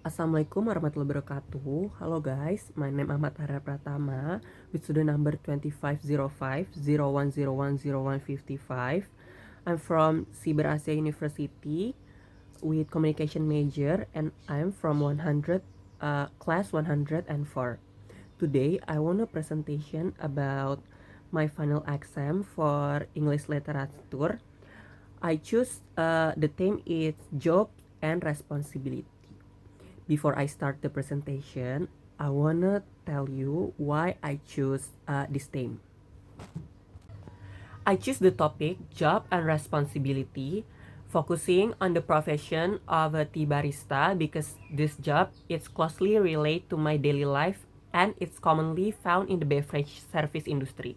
Assalamualaikum warahmatullahi wabarakatuh. Hello guys, my name Ahmad Hara Pratama with student number 250501010155. I'm from Siber Asia University with communication major and I'm from class 104. Today I want a presentation about my final exam for English literature. I choose the theme is job and responsibility. Before I start the presentation, I wanna tell you why I choose this theme. I choose the topic job and responsibility, focusing on the profession of a tea barista because this job is closely related to my daily life and it's commonly found in the beverage service industry.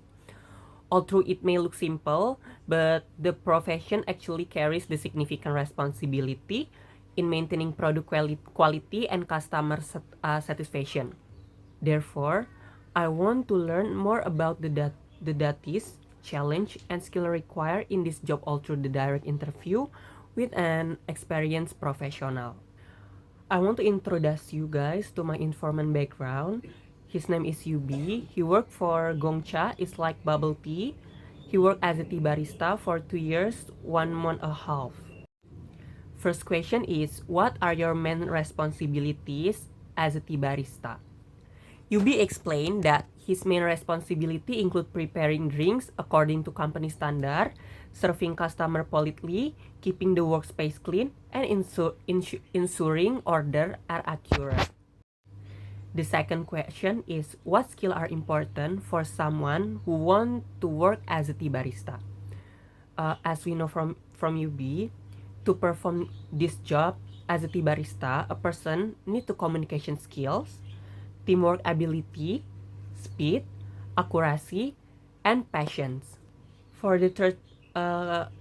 Although it may look simple, but the profession actually carries the significant responsibility in maintaining product quality and customer satisfaction. Therefore, I want to learn more about the duties, challenge, and skill required in this job all through the direct interview with an experienced professional. I want to introduce you guys to my informant background. His name is Yubi. He worked for Gongcha, it's like bubble tea. He worked as a tea barista for 2 years, 1 month and a half. First question is, what are your main responsibilities as a tea barista? Yubi explained that his main responsibility include preparing drinks according to company standard, serving customer politely, keeping the workspace clean, and ensuring order are accurate. The second question is, what skills are important for someone who want to work as a tea barista? As we know from UB, to perform this job as a tea barista, a person need to communication skills, teamwork ability, speed, accuracy, and patience. For the third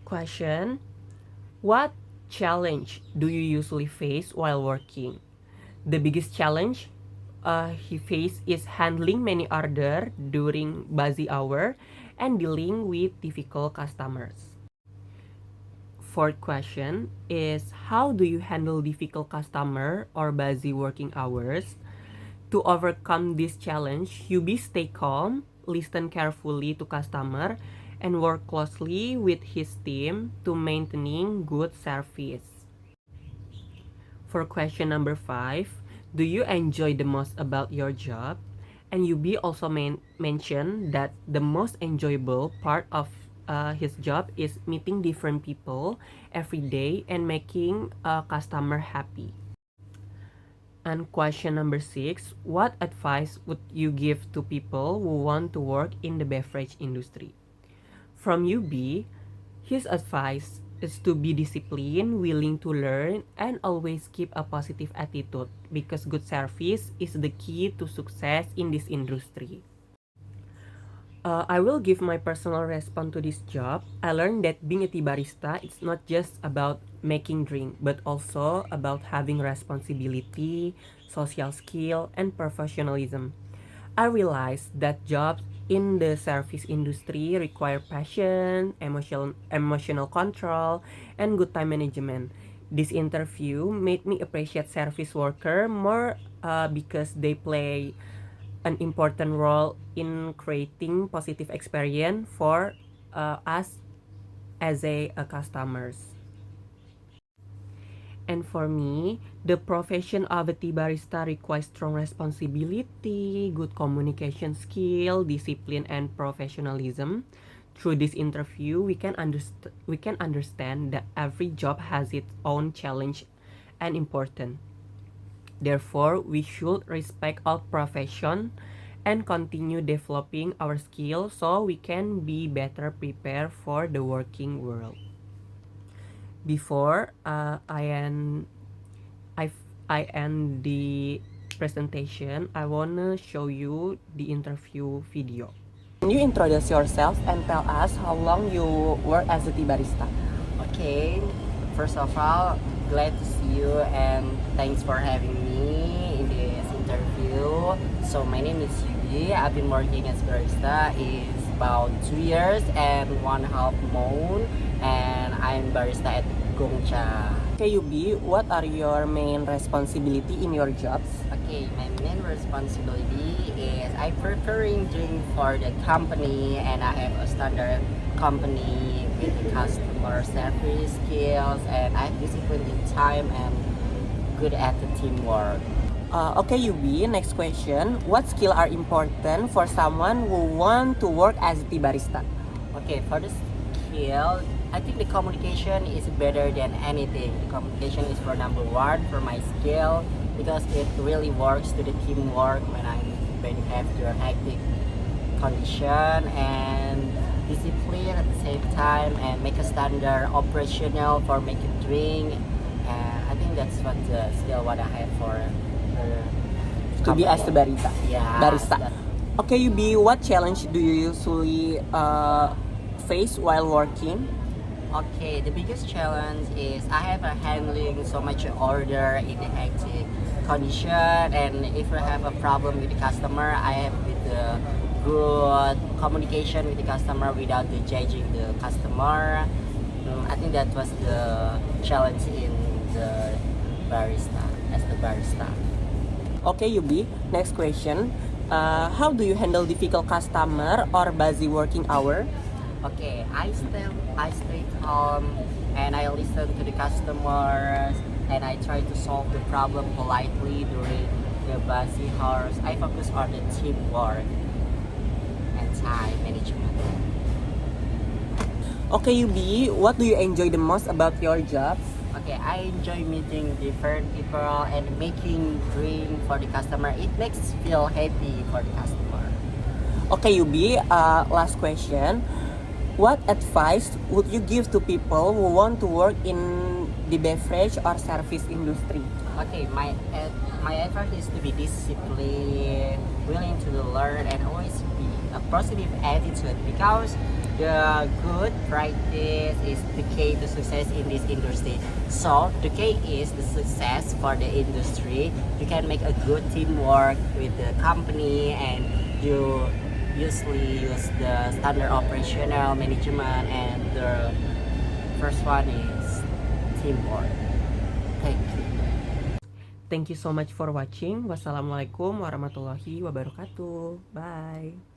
question, what challenge do you usually face while working? The biggest challenge he faced is handling many orders during busy hour and dealing with difficult customers. Fourth question is, how do you handle difficult customer or busy working hours? To overcome this challenge, you be stay calm, listen carefully to customer, and work closely with his team to maintaining good service. For question number 5, do you enjoy the most about your job? And Yubi also mentioned that the most enjoyable part of his job is meeting different people every day and making a customer happy. And question number 6, what advice would you give to people who want to work in the beverage industry? From UB, his advice is to be disciplined, willing to learn, and always keep a positive attitude because good service is the key to success in this industry. I will give my personal response to this job. I learned that being a tea barista is not just about making drink, but also about having responsibility, social skill, and professionalism. I realized that jobs in the service industry require passion, emotional control, and good time management. This interview made me appreciate service worker more because they play an important role in creating positive experience for us as a customers. And for me, the profession of a tea barista requires strong responsibility, good communication skill, discipline, and professionalism. Through this interview, we can understand that every job has its own challenge and important. Therefore, we should respect all profession and continue developing our skills so we can be better prepared for the working world. Before I end the presentation, I wanna show you the interview video. Can you introduce yourself and tell us how long you work as a tea barista? Okay, first of all, glad to see you and thanks for having me in this interview. So my name is Yubi. I've been working as barista is about 2 years and 1.5 months, and I'm barista at Gongcha. Okay, Yubi, what are your main responsibility in your jobs? Okay, my main responsibility is I preparing drink for the company, and I have a standard company with the customer service skills, and I have discipline in time and good at the teamwork. Okay, Yubi, next question. What skill are important for someone who want to work as a tea barista? Okay, for the skill, I think the communication is better than anything. The communication is for number one for my skill because it really works to the teamwork when you have your hectic condition and discipline at the same time and make a standard operational for making drink. And I think that's what the skill what I have for To be as a barista. yeah Barista. that- Okay, Yubi, what challenge do you usually face while working? Okay, the biggest challenge is I have a handling so much order in the hectic condition, and if I have a problem with the customer, I have with the good communication with the customer without the judging the customer. I think that was the challenge in the barista as the barista. Okay, Yubi, next question. How do you handle difficult customer or busy working hour? Okay, I stay calm and I listen to the customers and I try to solve the problem politely during the busy hours. I focus on the teamwork and time management. Okay, Yubi, what do you enjoy the most about your job? Okay, I enjoy meeting different people and making drink for the customer. It makes feel happy for the customer. Okay, Yubi, last question. What advice would you give to people who want to work in the beverage or service industry? Okay, my advice is to be disciplined, willing to learn, and always be a positive attitude because the good practice is the key to success in this industry. So the key is the success for the industry. You can make a good teamwork with the company, and you usually use the standard operational management, and the first one is teamwork. Thank you. Thank you so much for watching. Wassalamualaikum warahmatullahi wabarakatuh. Bye.